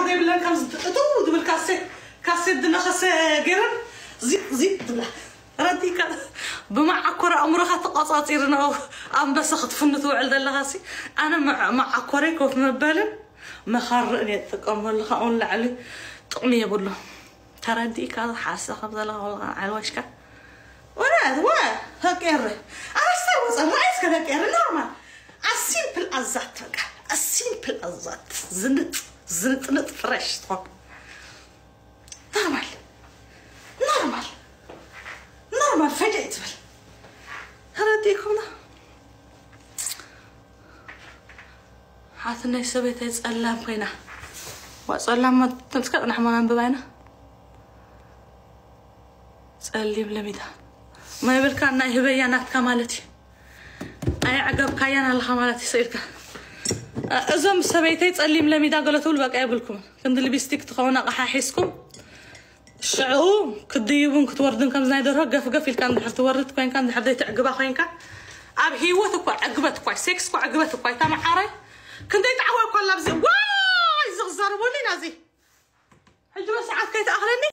زي بلا كم تو دبل كاسيت دنا خسه جيرن زيت دبلا رديك بمعكر أمرها تقاطيرنا أم بس خطفنا توعل دلهاسي أنا معكرك وفي مبالن ما خرني تقوم لها أون لعلي طقمي يقول ترديك هذا حاسة خبز لها على وشك ولا هكير أنا استوى ما عايز كذا كير نورمال السيمبل أزات بقى السيمبل أزات زنت فريش طب نورمال فجأة تبل هرديكم ده حاتنا يسويته يتسألم فينا وأسألم ما تنسكت نحن ما نبغينا تسألي بلميدا ما يبلك أنا هبيانات كمالتي أي عقب كيان الله كمالتي سيرك أزم سويته تسألي بلميدا قلت له بقى يبلكم كنت اللي بيستيك تخونا قحاحيسكم شعو كديبون كتوردن كم زايد رقف قفل كان دحر تورد كوين كان دحر ديت عقبه خينك اب هيوتك عقبتك سكس عقبتك تما حاري كنت يتعوى كل لابزي واي زغزر ولي نازي حجر ساعات كيت اخرني